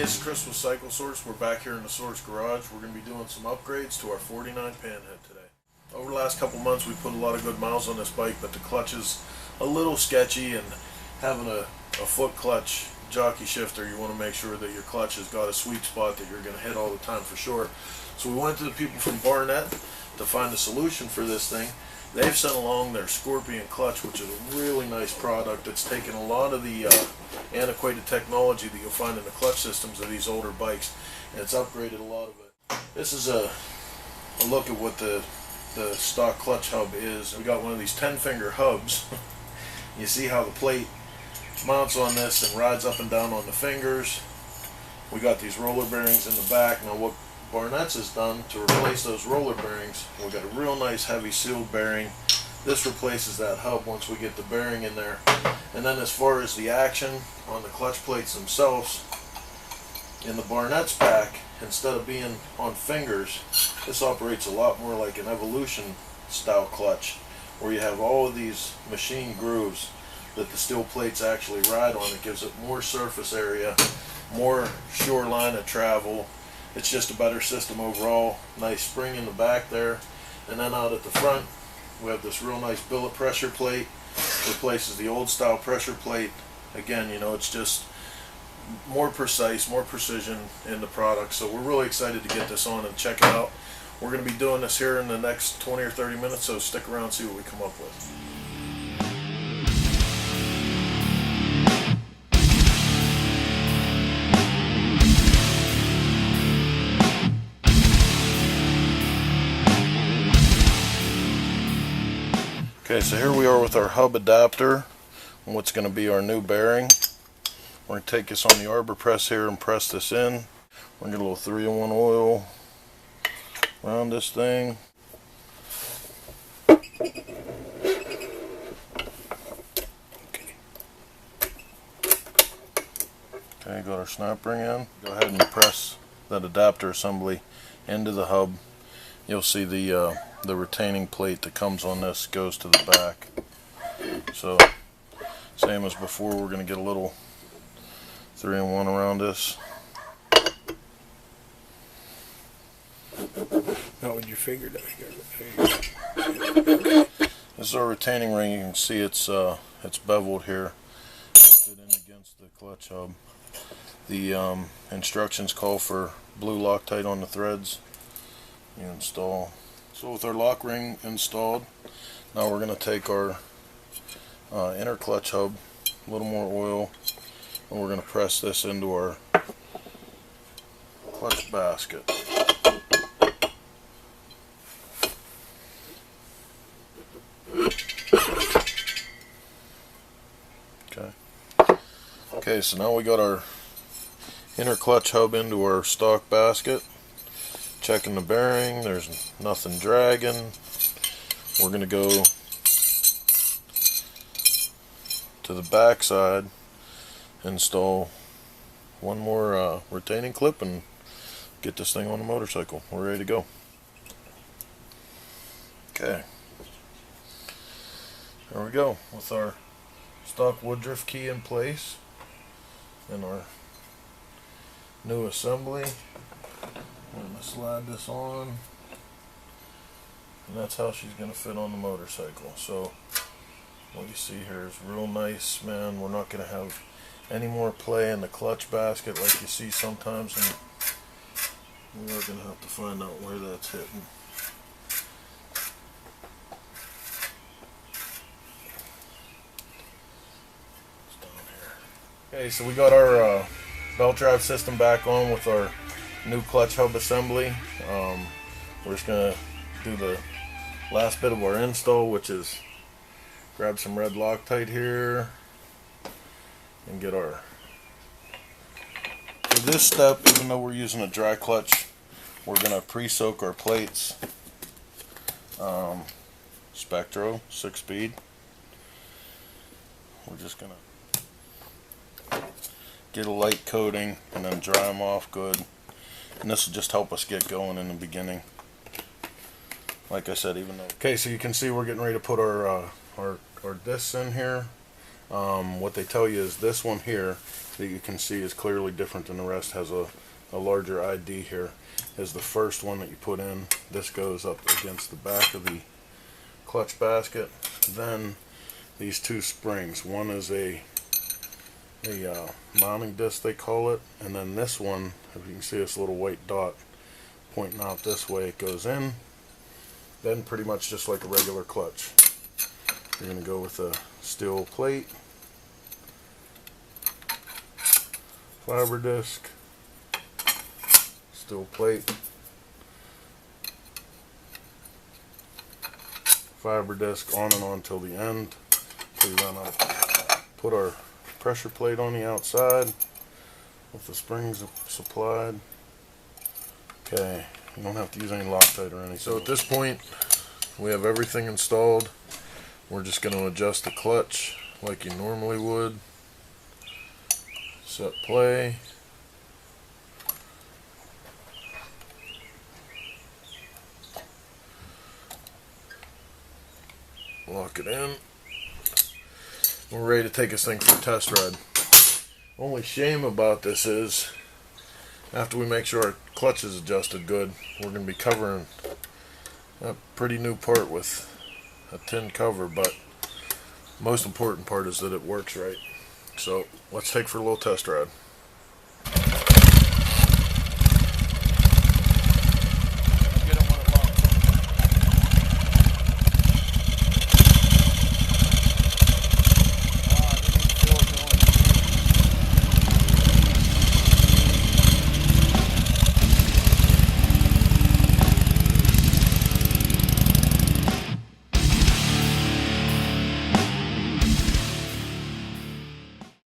it's Chris with Cycle Source. We're back here in the Source Garage. We're going to be doing some upgrades to our 49 Panhead today. Over the last couple months we put a lot of good miles on this bike, but the clutch is a little sketchy, and having a foot clutch jockey shifter, you want to make sure that your clutch has got a sweet spot that you're going to hit all the time for sure. So we went to the people from Barnett to find a solution for this thing. They've sent along their Scorpion clutch, which is a really nice product. It's taken a lot of the antiquated technology that you'll find in the clutch systems of these older bikes, and it's upgraded a lot of it. This is a look at what the stock clutch hub is. We got one of these 10-finger hubs. You see how the plate mounts on this and rides up and down on the fingers. We got these roller bearings in the back. Now what Barnett's has done to replace those roller bearings, we got a real nice heavy sealed bearing. This replaces that hub once we get the bearing in there. And then as far as the action on the clutch plates themselves, in the Barnett's pack, instead of being on fingers, this operates a lot more like an Evolution style clutch, where you have all of these machine grooves that the steel plates actually ride on. It gives it more surface area, more shoreline of travel. It's just a better system overall. Nice spring in the back there, and then out at the front we have this real nice billet pressure plate. Replaces the old style pressure plate. Again, you know, it's just more precise, more precision in the product. So we're really excited to get this on and check it out. We're going to be doing this here in the next 20 or 30 minutes, so stick around and see what we come up with. Okay, so here we are with our hub adapter and what's going to be our new bearing. We're going to take this on the arbor press here and press this in. We're going to get a little 3-in-1 oil around this thing. Okay, got our snap ring in. Go ahead and press that adapter assembly into the hub. You'll see the retaining plate that comes on this goes to the back. So same as before, we're going to get a little 3-in-1 around this. Not with your finger down here. This is our retaining ring. You can see it's beveled here. Fit in against the clutch hub. The instructions call for blue Loctite on the threads. You install. So with our lock ring installed, now we're going to take our inner clutch hub, a little more oil, and we're going to press this into our clutch basket. Okay, so now we got our inner clutch hub into our stock basket. Checking the bearing, there's nothing dragging. We're going to go to the back side, install one more retaining clip, and get this thing on the motorcycle. We're ready to go. Okay, there we go with our stock Woodruff key in place and our new assembly. I'm going to slide this on, and that's how she's going to fit on the motorcycle. So what you see here is real nice, man. We're not going to have any more play in the clutch basket like you see sometimes, and we are going to have to find out where that's hitting. It's down here. Okay, so we got our belt drive system back on with our new clutch hub assembly. We're just going to do the last bit of our install, which is grab some red Loctite here and get our... For this step, even though we're using a dry clutch, we're going to pre-soak our plates. Spectro 6-speed. We're just going to get a light coating and then dry them off good. And this will just help us get going in the beginning. Like I said, even though... Okay, so you can see we're getting ready to put our discs in here. What they tell you is this one here that you can see is clearly different than the rest, has a larger ID here, is the first one that you put in. This goes up against the back of the clutch basket. Then these two springs, one is a mounting disc they call it, and then this one, if you can see this little white dot pointing out this way, it goes in, then pretty much just like a regular clutch. You're going to go with a steel plate, fiber disc, steel plate, fiber disc, on and on till the end. So we run up, put our pressure plate on the outside with the springs supplied. Okay, you don't have to use any Loctite or anything. So at this point, we have everything installed. We're just going to adjust the clutch like you normally would. Set play. Lock it in. We're ready to take this thing for a test ride. Only shame about this is, after we make sure our clutch is adjusted good, we're going to be covering a pretty new part with a tin cover, but most important part is that it works right. So let's take for a little test ride.